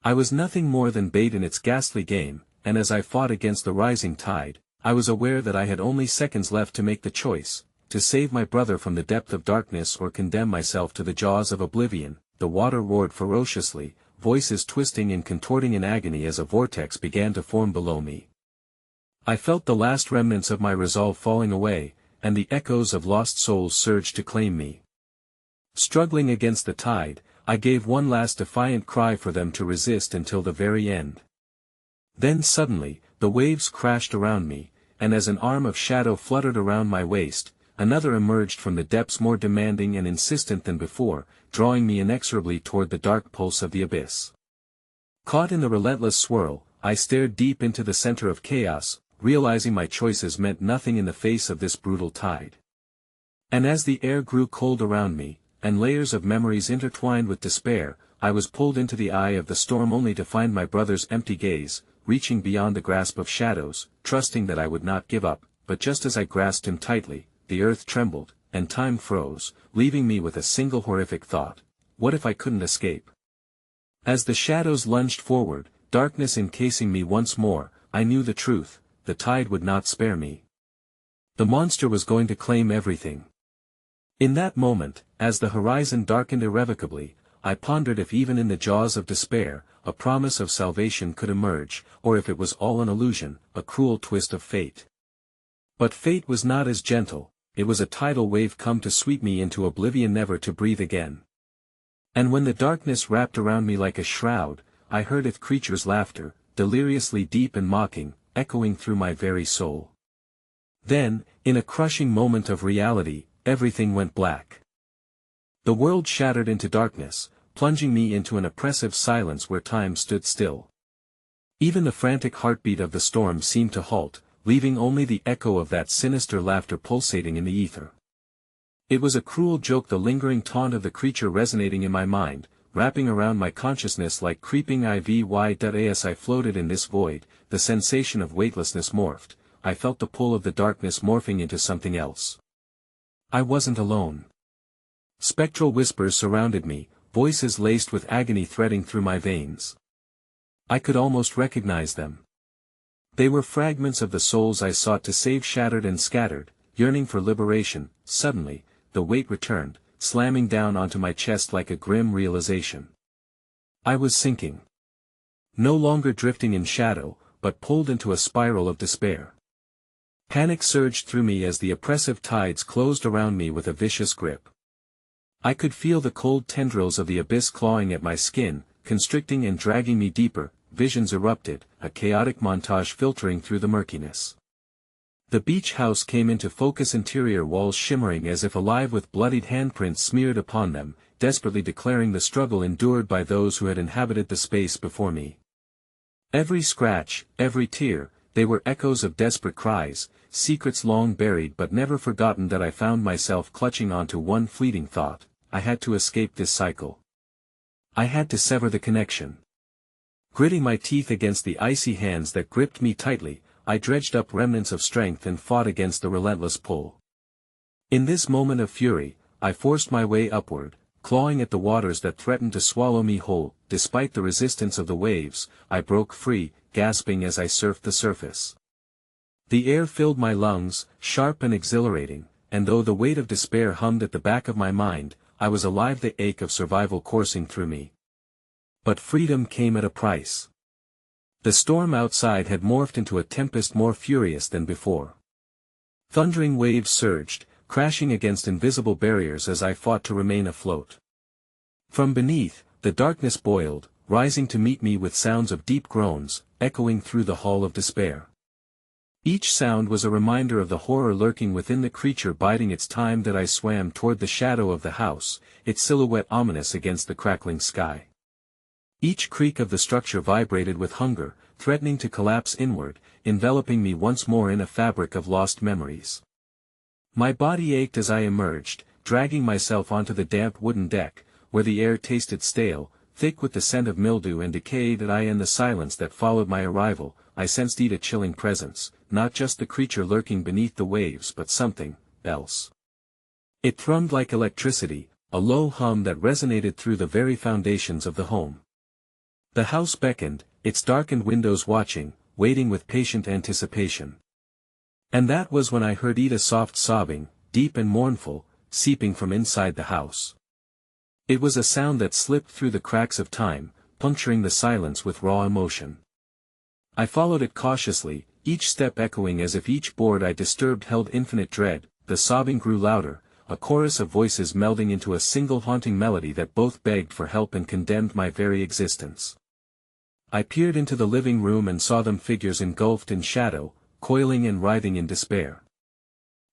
I was nothing more than bait in its ghastly game, and as I fought against the rising tide, I was aware that I had only seconds left to make the choice: to save my brother from the depth of darkness or condemn myself to the jaws of oblivion. The water roared ferociously, voices twisting and contorting in agony as a vortex began to form below me. I felt the last remnants of my resolve falling away, and the echoes of lost souls surged to claim me. Struggling against the tide, I gave one last defiant cry for them to resist until the very end. Then suddenly, the waves crashed around me, and as an arm of shadow fluttered around my waist, another emerged from the depths more demanding and insistent than before, drawing me inexorably toward the dark pulse of the abyss. Caught in the relentless swirl, I stared deep into the center of chaos, realizing my choices meant nothing in the face of this brutal tide. And as the air grew cold around me, and layers of memories intertwined with despair, I was pulled into the eye of the storm only to find my brother's empty gaze, reaching beyond the grasp of shadows, trusting that I would not give up. But just as I grasped him tightly, the earth trembled, and time froze, leaving me with a single horrific thought: what if I couldn't escape? As the shadows lunged forward, darkness encasing me once more, I knew the truth: the tide would not spare me. The monster was going to claim everything. In that moment, as the horizon darkened irrevocably, I pondered if even in the jaws of despair, a promise of salvation could emerge, or if it was all an illusion, a cruel twist of fate. But fate was not as gentle. It was a tidal wave come to sweep me into oblivion, never to breathe again. And when the darkness wrapped around me like a shroud, I heard its creature's laughter, deliriously deep and mocking, echoing through my very soul. Then, in a crushing moment of reality, everything went black. The world shattered into darkness, plunging me into an oppressive silence where time stood still. Even the frantic heartbeat of the storm seemed to halt, leaving only the echo of that sinister laughter pulsating in the ether. It was a cruel joke, the lingering taunt of the creature resonating in my mind, wrapping around my consciousness like creeping ivy. As I floated in this void, the sensation of weightlessness morphed. I felt the pull of the darkness morphing into something else. I wasn't alone. Spectral whispers surrounded me, voices laced with agony threading through my veins. I could almost recognize them. They were fragments of the souls I sought to save, shattered and scattered, yearning for liberation. Suddenly, the weight returned, slamming down onto my chest like a grim realization. I was sinking. No longer drifting in shadow, but pulled into a spiral of despair. Panic surged through me as the oppressive tides closed around me with a vicious grip. I could feel the cold tendrils of the abyss clawing at my skin, constricting and dragging me deeper. Visions erupted, a chaotic montage filtering through the murkiness. The beach house came into focus, interior walls shimmering as if alive with bloodied handprints smeared upon them, desperately declaring the struggle endured by those who had inhabited the space before me. Every scratch, every tear, they were echoes of desperate cries, secrets long buried but never forgotten. That I found myself clutching onto one fleeting thought: I had to escape this cycle. I had to sever the connection. Gritting my teeth against the icy hands that gripped me tightly, I dredged up remnants of strength and fought against the relentless pull. In this moment of fury, I forced my way upward, clawing at the waters that threatened to swallow me whole. Despite the resistance of the waves, I broke free, gasping as I surfed the surface. The air filled my lungs, sharp and exhilarating, and though the weight of despair hummed at the back of my mind, I was alive, the ache of survival coursing through me. But freedom came at a price. The storm outside had morphed into a tempest more furious than before. Thundering waves surged, crashing against invisible barriers as I fought to remain afloat. From beneath, the darkness boiled, rising to meet me with sounds of deep groans, echoing through the hall of despair. Each sound was a reminder of the horror lurking within the creature biding its time. That I swam toward the shadow of the house, its silhouette ominous against the crackling sky. Each creak of the structure vibrated with hunger, threatening to collapse inward, enveloping me once more in a fabric of lost memories. My body ached as I emerged, dragging myself onto the damp wooden deck, where the air tasted stale, thick with the scent of mildew and decay. That I, in the silence that followed my arrival, I sensed a chilling presence, not just the creature lurking beneath the waves but something else. It thrummed like electricity, a low hum that resonated through the very foundations of the home. The house beckoned, its darkened windows watching, waiting with patient anticipation. And that was when I heard Ida's soft sobbing, deep and mournful, seeping from inside the house. It was a sound that slipped through the cracks of time, puncturing the silence with raw emotion. I followed it cautiously, each step echoing as if each board I disturbed held infinite dread. The sobbing grew louder, a chorus of voices melding into a single haunting melody that both begged for help and condemned my very existence. I peered into the living room and saw them, figures engulfed in shadow, coiling and writhing in despair.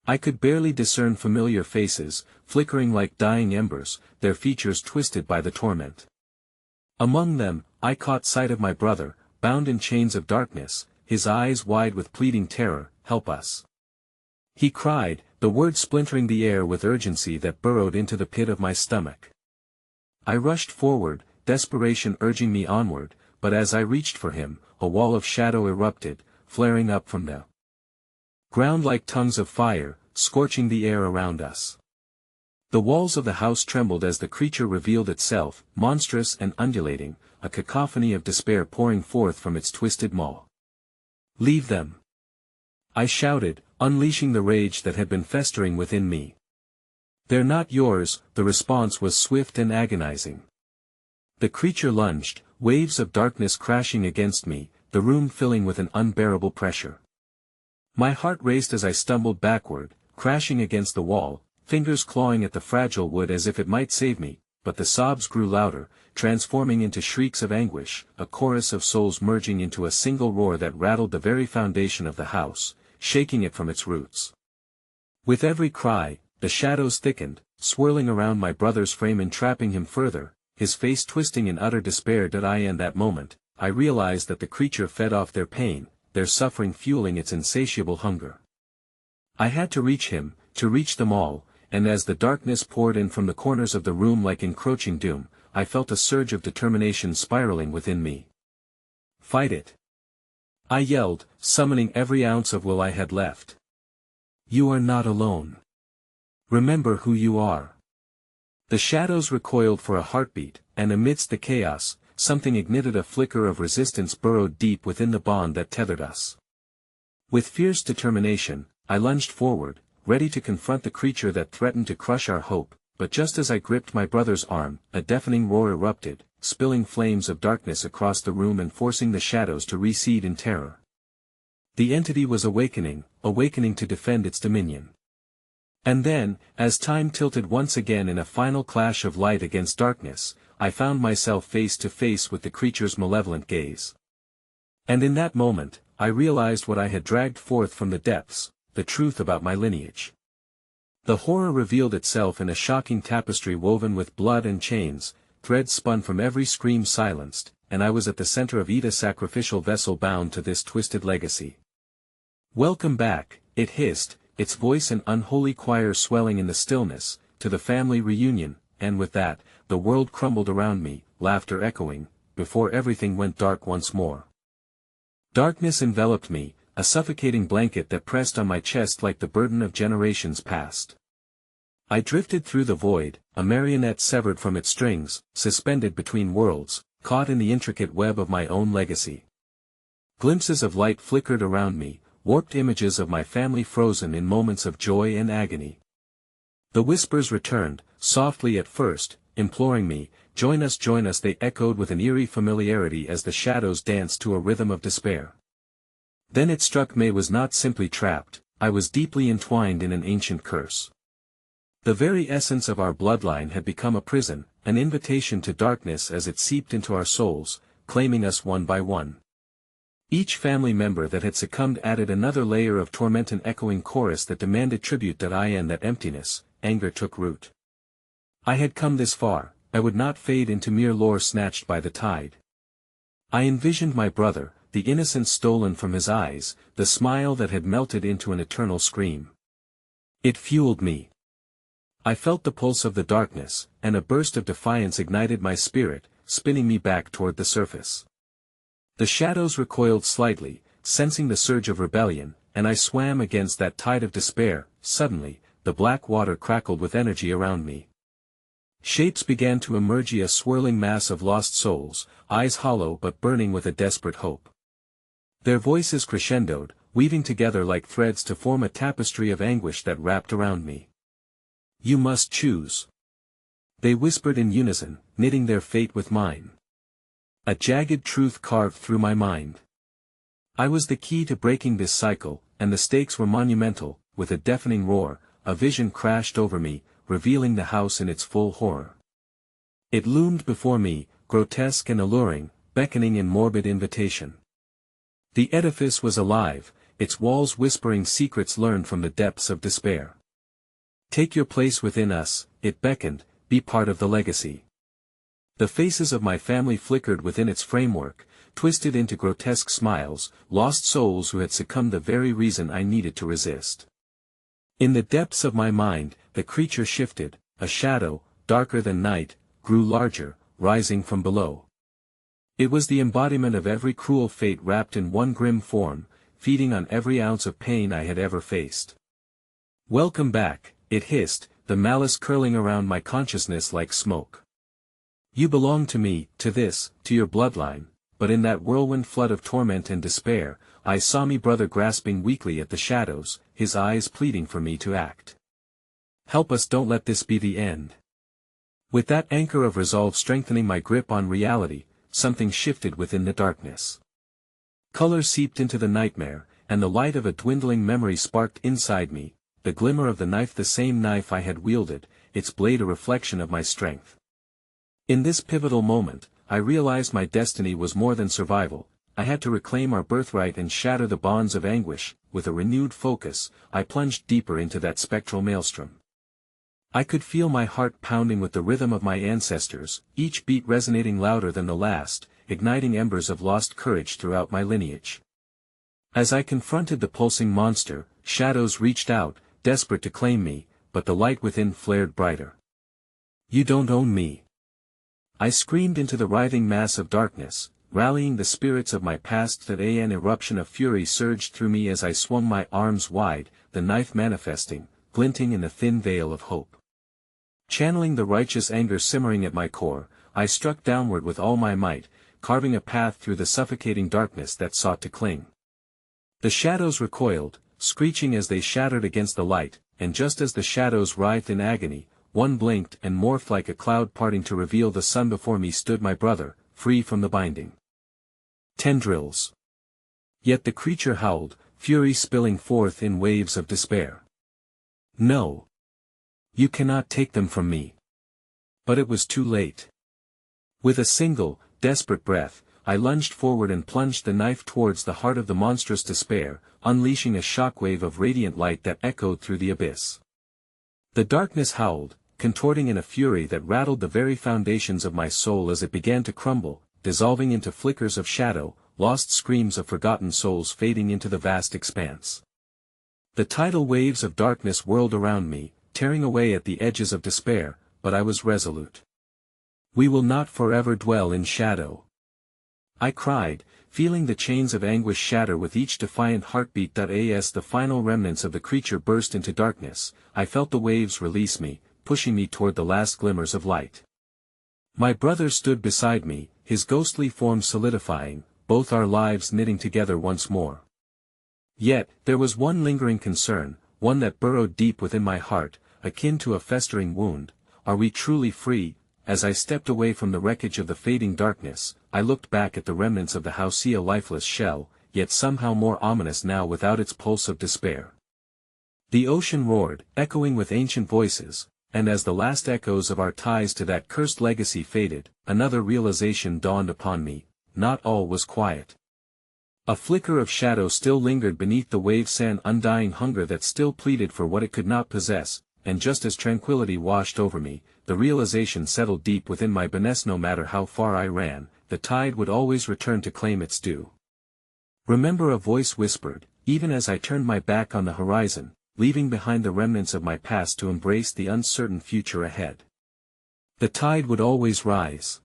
I could barely discern familiar faces, flickering like dying embers, their features twisted by the torment. Among them, I caught sight of my brother, bound in chains of darkness, his eyes wide with pleading terror. "Help us!" he cried, the words splintering the air with urgency that burrowed into the pit of my stomach. I rushed forward, desperation urging me onward, but as I reached for him, a wall of shadow erupted, flaring up from the ground like tongues of fire, scorching the air around us. The walls of the house trembled as the creature revealed itself, monstrous and undulating, a cacophony of despair pouring forth from its twisted maw. "Leave them!" I shouted, unleashing the rage that had been festering within me. "They're not yours," the response was swift and agonizing. The creature lunged, waves of darkness crashing against me, the room filling with an unbearable pressure. My heart raced as I stumbled backward, crashing against the wall, fingers clawing at the fragile wood as if it might save me, but the sobs grew louder, transforming into shrieks of anguish, a chorus of souls merging into a single roar that rattled the very foundation of the house, shaking it from its roots. With every cry, the shadows thickened, swirling around my brother's frame, entrapping him further, his face twisting in utter despair. In that moment, I realized that the creature fed off their pain, their suffering fueling its insatiable hunger. I had to reach him, to reach them all, and as the darkness poured in from the corners of the room like encroaching doom, I felt a surge of determination spiraling within me. "Fight it!" I yelled, summoning every ounce of will I had left. "You are not alone. Remember who you are." The shadows recoiled for a heartbeat, and amidst the chaos, something ignited. A flicker of resistance burrowed deep within the bond that tethered us. With fierce determination, I lunged forward, ready to confront the creature that threatened to crush our hope, but just as I gripped my brother's arm, a deafening roar erupted, spilling flames of darkness across the room and forcing the shadows to recede in terror. The entity was awakening to defend its dominion. And then, as time tilted once again in a final clash of light against darkness, I found myself face to face with the creature's malevolent gaze. And in that moment, I realized what I had dragged forth from the depths, the truth about my lineage. The horror revealed itself in a shocking tapestry woven with blood and chains, threads spun from every scream silenced, and I was at the center of a sacrificial vessel bound to this twisted legacy. "Welcome back," it hissed, its voice an unholy choir swelling in the stillness, "to the family reunion," and with that, the world crumbled around me, laughter echoing, before everything went dark once more. Darkness enveloped me, a suffocating blanket that pressed on my chest like the burden of generations past. I drifted through the void, a marionette severed from its strings, suspended between worlds, caught in the intricate web of my own legacy. Glimpses of light flickered around me, warped images of my family frozen in moments of joy and agony. The whispers returned, softly at first, imploring me, join us, they echoed with an eerie familiarity as the shadows danced to a rhythm of despair. Then it struck me I was not simply trapped, I was deeply entwined in an ancient curse. The very essence of our bloodline had become a prison, an invitation to darkness as it seeped into our souls, claiming us one by one. Each family member that had succumbed added another layer of torment, an echoing chorus that demanded tribute. That emptiness, anger took root. I had come this far, I would not fade into mere lore snatched by the tide. I envisioned my brother, the innocence stolen from his eyes, the smile that had melted into an eternal scream. It fueled me. I felt the pulse of the darkness, and a burst of defiance ignited my spirit, spinning me back toward the surface. The shadows recoiled slightly, sensing the surge of rebellion, and I swam against that tide of despair. Suddenly, the black water crackled with energy around me. Shapes began to emerge, a swirling mass of lost souls, eyes hollow but burning with a desperate hope. Their voices crescendoed, weaving together like threads to form a tapestry of anguish that wrapped around me. You must choose. They whispered in unison, knitting their fate with mine. A jagged truth carved through my mind. I was the key to breaking this cycle, and the stakes were monumental. With a deafening roar, a vision crashed over me, revealing the house in its full horror. It loomed before me, grotesque and alluring, beckoning in morbid invitation. The edifice was alive, its walls whispering secrets learned from the depths of despair. Take your place within us, it beckoned, be part of the legacy. The faces of my family flickered within its framework, twisted into grotesque smiles, lost souls who had succumbed the very reason I needed to resist. In the depths of my mind, the creature shifted, a shadow, darker than night, grew larger, rising from below. It was the embodiment of every cruel fate wrapped in one grim form, feeding on every ounce of pain I had ever faced. Welcome back, it hissed, the malice curling around my consciousness like smoke. You belong to me, to your bloodline, but in that whirlwind flood of torment and despair, I saw me brother grasping weakly at the shadows, his eyes pleading for me to act. Help us, don't let this be the end. With that anchor of resolve strengthening my grip on reality, something shifted within the darkness. Color seeped into the nightmare, and the light of a dwindling memory sparked inside me, the glimmer of the knife, the same knife I had wielded, its blade a reflection of my strength. In this pivotal moment, I realized my destiny was more than survival. I had to reclaim our birthright and shatter the bonds of anguish. With a renewed focus, I plunged deeper into that spectral maelstrom. I could feel my heart pounding with the rhythm of my ancestors, each beat resonating louder than the last, igniting embers of lost courage throughout my lineage. As I confronted the pulsing monster, shadows reached out, desperate to claim me, but the light within flared brighter. You don't own me. I screamed into the writhing mass of darkness, rallying the spirits of my past. That an eruption of fury surged through me as I swung my arms wide, the knife manifesting, glinting in the thin veil of hope. Channeling the righteous anger simmering at my core, I struck downward with all my might, carving a path through the suffocating darkness that sought to cling. The shadows recoiled, screeching as they shattered against the light, and just as the shadows writhed in agony, one blinked and morphed like a cloud parting to reveal the sun. Before me stood my brother, free from the binding tendrils. Yet the creature howled, fury spilling forth in waves of despair. No. You cannot take them from me. But it was too late. With a single, desperate breath, I lunged forward and plunged the knife towards the heart of the monstrous despair, unleashing a shockwave of radiant light that echoed through the abyss. The darkness howled, contorting in a fury that rattled the very foundations of my soul as it began to crumble, dissolving into flickers of shadow, lost screams of forgotten souls fading into the vast expanse. The tidal waves of darkness whirled around me, tearing away at the edges of despair, but I was resolute. We will not forever dwell in shadow. I cried, feeling the chains of anguish shatter with each defiant heartbeat. As the final remnants of the creature burst into darkness, I felt the waves release me, pushing me toward the last glimmers of light. My brother stood beside me, his ghostly form solidifying, both our lives knitting together once more. Yet, there was one lingering concern, one that burrowed deep within my heart, akin to a festering wound. Are we truly free? As I stepped away from the wreckage of the fading darkness, I looked back at the remnants of the house, a lifeless shell, yet somehow more ominous now without its pulse of despair. The ocean roared, echoing with ancient voices, and as the last echoes of our ties to that cursed legacy faded, another realization dawned upon me: not all was quiet. A flicker of shadow still lingered beneath the waves, an undying hunger that still pleaded for what it could not possess, and just as tranquility washed over me, the realization settled deep within my bones: no matter how far I ran, the tide would always return to claim its due. Remember, a voice whispered, even as I turned my back on the horizon, leaving behind the remnants of my past to embrace the uncertain future ahead. The tide would always rise.